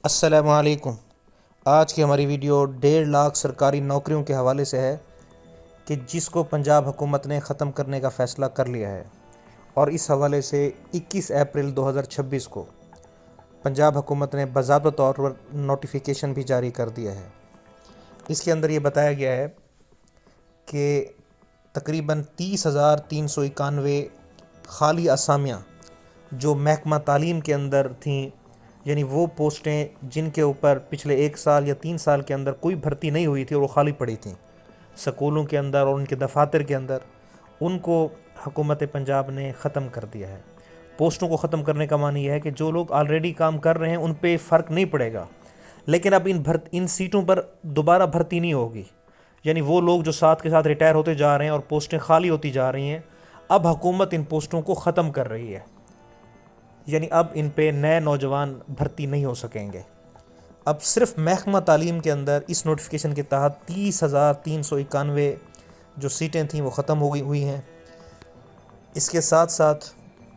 السلام علیکم۔ آج کی ہماری ویڈیو 1.5 لاکھ سرکاری نوکریوں کے حوالے سے ہے کہ جس کو پنجاب حکومت نے ختم کرنے کا فیصلہ کر لیا ہے، اور اس حوالے سے 21 اپریل 2026 کو پنجاب حکومت نے باضابطہ طور پر نوٹیفیکیشن بھی جاری کر دیا ہے۔ اس کے اندر یہ بتایا گیا ہے کہ تقریباً 30,391 خالی اسامیاں جو محکمہ تعلیم کے اندر تھیں، یعنی وہ پوسٹیں جن کے اوپر پچھلے 1 سال یا 3 سال کے اندر کوئی بھرتی نہیں ہوئی تھی اور وہ خالی پڑی تھیں سکولوں کے اندر اور ان کے دفاتر کے اندر، ان کو حکومت پنجاب نے ختم کر دیا ہے۔ پوسٹوں کو ختم کرنے کا معنی یہ ہے کہ جو لوگ آلریڈی کام کر رہے ہیں ان پہ فرق نہیں پڑے گا، لیکن اب ان سیٹوں پر دوبارہ بھرتی نہیں ہوگی، یعنی وہ لوگ جو ساتھ کے ساتھ ریٹائر ہوتے جا رہے ہیں اور پوسٹیں خالی ہوتی جا رہی ہیں، اب حکومت ان پوسٹوں کو ختم کر رہی ہے، یعنی اب ان پہ نئے نوجوان بھرتی نہیں ہو سکیں گے۔ اب صرف محکمہ تعلیم کے اندر اس نوٹیفیکیشن کے تحت 30,391 جو سیٹیں تھیں وہ ختم ہوئی ہیں۔ اس کے ساتھ ساتھ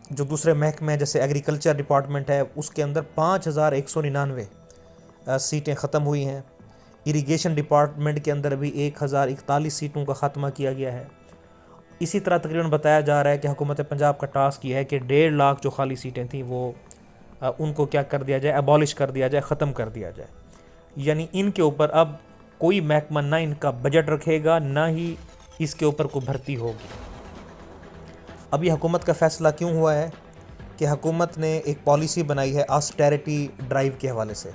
جو دوسرے محکمے جیسے ایگریکلچر ڈپارٹمنٹ ہے، اس کے اندر 5,199 سیٹیں ختم ہوئی ہیں۔ اریگیشن ڈپارٹمنٹ کے اندر بھی 1,041 سیٹوں کا خاتمہ کیا گیا ہے۔ اسی طرح تقریباً بتایا جا رہا ہے کہ حکومت پنجاب کا ٹاسک یہ ہے کہ 1.5 لاکھ جو خالی سیٹیں تھیں وہ ان کو کیا کر دیا جائے، ابالش کر دیا جائے، ختم کر دیا جائے، یعنی ان کے اوپر اب کوئی محکمہ نہ ان کا بجٹ رکھے گا، نہ ہی اس کے اوپر کوئی بھرتی ہوگی۔ اب یہ حکومت کا فیصلہ کیوں ہوا ہے کہ حکومت نے ایک پالیسی بنائی ہے آسٹیرٹی ڈرائیو کے حوالے سے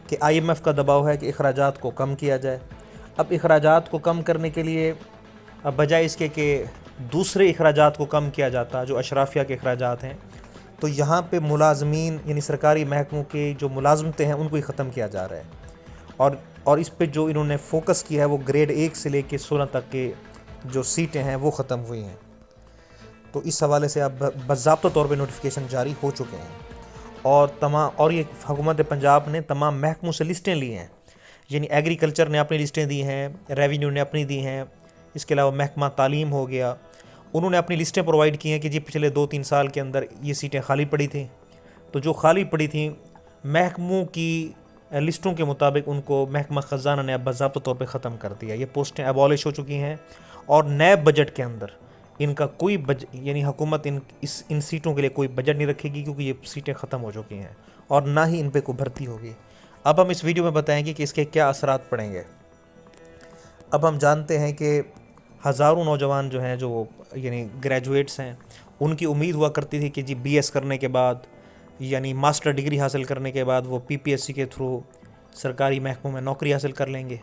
کہ IMF کا دباؤ ہے کہ اخراجات کو کم کیا جائے۔ اب اخراجات کو کم کرنے کے لیے بجائے اس کے کہ دوسرے اخراجات کو کم کیا جاتا جو اشرافیہ کے اخراجات ہیں، تو یہاں پہ ملازمین یعنی سرکاری محکموں کے جو ملازمتیں ہیں ان کو ہی ختم کیا جا رہا ہے، اور اس پہ جو انہوں نے فوکس کیا ہے وہ گریڈ 1 سے لے کے 16 تک کے جو سیٹیں ہیں وہ ختم ہوئی ہیں۔ تو اس حوالے سے اب باضابطہ طور پہ نوٹیفیکیشن جاری ہو چکے ہیں، اور یہ حکومت پنجاب نے تمام محکموں سے لسٹیں لی ہیں، یعنی ایگریکلچر نے اپنی لسٹیں دی ہیں، ریونیو نے اپنی دی ہیں، اس کے علاوہ محکمہ تعلیم ہو گیا، انہوں نے اپنی لسٹیں پرووائڈ کی ہیں کہ جی پچھلے 2-3 سال کے اندر یہ سیٹیں خالی پڑی تھیں، تو جو خالی پڑی تھیں محکموں کی لسٹوں کے مطابق ان کو محکمہ خزانہ نے اب باضابطہ طور پہ ختم کر دیا۔ یہ پوسٹیں ابالش ہو چکی ہیں، اور نئے بجٹ کے اندر ان کا کوئی یعنی حکومت ان سیٹوں کے لیے کوئی بجٹ نہیں رکھے گی، کیونکہ یہ سیٹیں ختم ہو چکی ہیں اور نہ ہی ان پہ کوئی بھرتی ہوگی۔ اب ہم اس ویڈیو میں بتائیں گے کہ اس کے کیا اثرات پڑیں گے۔ اب ہم جانتے ہیں کہ ہزاروں نوجوان جو ہیں جو یعنی گریجویٹس ہیں، ان کی امید ہوا کرتی تھی کہ جی BS کرنے کے بعد یعنی ماسٹر ڈگری حاصل کرنے کے بعد وہ PPSC کے تھرو سرکاری محکموں میں نوکری حاصل کر لیں گے۔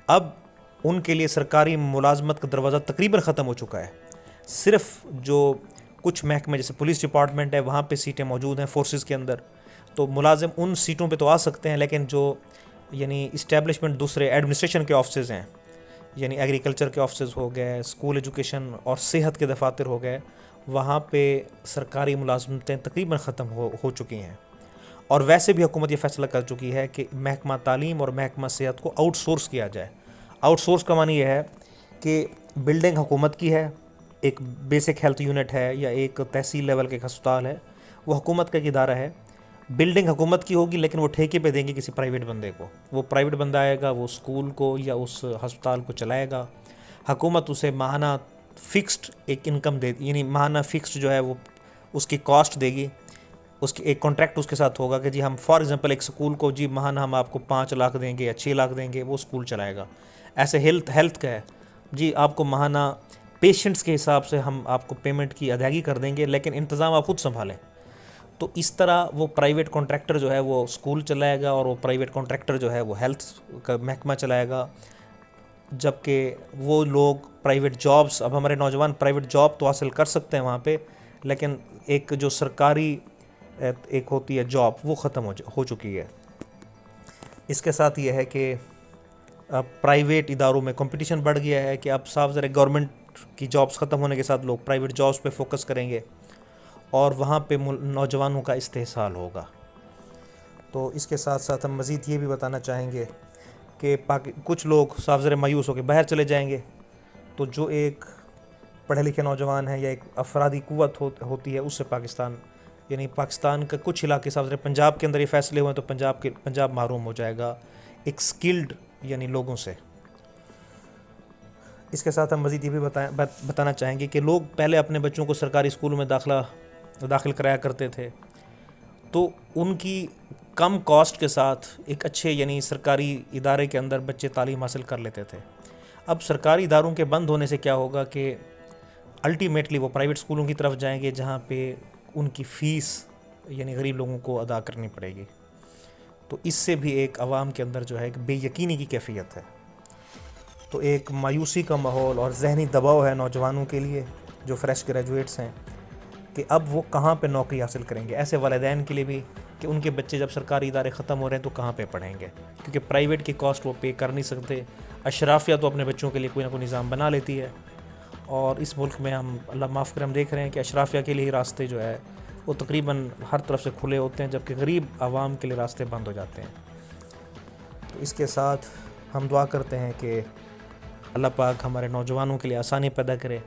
اب ان کے لیے سرکاری ملازمت کا دروازہ تقریباً ختم ہو چکا ہے۔ صرف جو کچھ محکمے جیسے پولیس ڈپارٹمنٹ ہے وہاں پہ سیٹیں موجود ہیں فورسز کے اندر، تو ملازم ان سیٹوں پہ تو آ سکتے ہیں، لیکن جو یعنی اسٹیبلشمنٹ دوسرے ایڈمنسٹریشن کے آفسز ہیں، یعنی ایگریکلچر کے آفسز ہو گئے، اسکول ایجوکیشن اور صحت کے دفاتر ہو گئے، وہاں پہ سرکاری ملازمتیں تقریباً ختم ہو چکی ہیں۔ اور ویسے بھی حکومت یہ فیصلہ کر چکی ہے کہ محکمہ تعلیم اور محکمہ صحت کو آؤٹ سورس کیا جائے۔ آؤٹ سورس کا معنی یہ ہے کہ بلڈنگ حکومت کی ہے، ایک بیسک ہیلتھ یونٹ ہے یا ایک تحصیل لیول کے ہسپتال ہے، وہ حکومت کا ایک ادارہ ہے، بلڈنگ حکومت کی ہوگی لیکن وہ ٹھیکے پہ دیں گے کسی پرائیویٹ بندے کو، وہ پرائیویٹ بندہ آئے گا، وہ اسکول کو یا اس ہسپتال کو چلائے گا، حکومت اسے ماہانہ فکسڈ ایک انکم دے، یعنی ماہانہ فکسڈ جو ہے وہ اس کی کاسٹ دے گی، اس کی ایک کانٹریکٹ اس کے ساتھ ہوگا کہ جی ہم فار ایگزامپل ایک اسکول کو جی ماہانہ ہم آپ کو 5 لاکھ دیں گے یا 6 لاکھ دیں گے، وہ اسکول چلائے گا۔ ایسے ہیلتھ کا ہے، جی آپ کو ماہانہ پیشنٹس کے حساب سے ہم آپ کو پیمنٹ کی ادائیگی کر دیں گے، لیکن انتظام آپ خود سنبھالیں۔ تو اس طرح وہ پرائیویٹ کانٹریکٹر جو ہے وہ اسکول چلائے گا، اور وہ پرائیویٹ کانٹریکٹر جو ہے وہ ہیلتھ کا محکمہ چلائے گا، جبکہ وہ لوگ پرائیویٹ جابس، اب ہمارے نوجوان پرائیویٹ جاب تو حاصل کر سکتے ہیں وہاں پہ، لیکن ایک جو سرکاری ایک ہوتی ہے جاب وہ ختم ہو چکی ہے۔ اس کے ساتھ یہ ہے کہ اب پرائیویٹ اداروں میں کمپٹیشن بڑھ گیا ہے کہ اب صاف ذرا گورنمنٹ کی جابس ختم ہونے کے ساتھ لوگ پرائیویٹ جابس پہ فوکس کریں گے، اور وہاں پہ نوجوانوں کا استحصال ہوگا۔ تو اس کے ساتھ ساتھ ہم مزید یہ بھی بتانا چاہیں گے کہ کچھ لوگ صاف ذرا مایوس ہو کے باہر چلے جائیں گے، تو جو ایک پڑھے لکھے نوجوان ہیں یا ایک افرادی قوت ہوتی ہے، اس سے پاکستان یعنی پاکستان کا کچھ علاقے صاف ستھرے، پنجاب کے اندر یہ فیصلے ہوئے تو پنجاب محروم ہو جائے گا ایک سکلڈ یعنی لوگوں سے۔ اس کے ساتھ ہم مزید یہ بھی بتانا چاہیں گے کہ لوگ پہلے اپنے بچوں کو سرکاری اسکولوں میں داخل کرایا کرتے تھے، تو ان کی کم کاسٹ کے ساتھ ایک اچھے یعنی سرکاری ادارے کے اندر بچے تعلیم حاصل کر لیتے تھے۔ اب سرکاری اداروں کے بند ہونے سے کیا ہوگا کہ الٹیمیٹلی وہ پرائیویٹ اسکولوں کی طرف جائیں گے، جہاں پہ ان کی فیس یعنی غریب لوگوں کو ادا کرنی پڑے گی۔ تو اس سے بھی ایک عوام کے اندر جو ہے ایک بے یقینی کی کیفیت ہے، تو ایک مایوسی کا ماحول اور ذہنی دباؤ ہے نوجوانوں کے لیے جو فریش گریجویٹس ہیں کہ اب وہ کہاں پہ نوکری حاصل کریں گے، ایسے والدین کے لیے بھی کہ ان کے بچے جب سرکاری ادارے ختم ہو رہے ہیں تو کہاں پہ پڑھیں گے، کیونکہ پرائیویٹ کی کاسٹ وہ پے کر نہیں سکتے۔ اشرافیہ تو اپنے بچوں کے لیے کوئی نہ کوئی نظام بنا لیتی ہے، اور اس ملک میں ہم اللہ معاف کرے ہم دیکھ رہے ہیں کہ اشرافیہ کے لیے راستے جو ہے وہ تقریباً ہر طرف سے کھلے ہوتے ہیں، جبکہ غریب عوام کے لیے راستے بند ہو جاتے ہیں۔ تو اس کے ساتھ ہم دعا کرتے ہیں کہ اللہ پاک ہمارے نوجوانوں کے لیے آسانی پیدا کرے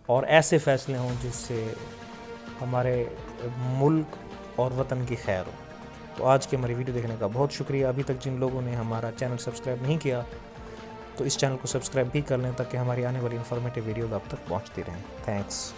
اور ایسے فیصلے ہوں جس سے ہمارے ملک اور وطن کی خیر ہو۔ تو آج کی ہماری ویڈیو دیکھنے کا بہت شکریہ۔ ابھی تک جن لوگوں نے ہمارا چینل سبسکرائب نہیں کیا تو اس چینل کو سبسکرائب بھی کر لیں تاکہ ہماری آنے والی انفارمیٹیو ویڈیوز آپ تک پہنچتی رہیں۔ تھینکس۔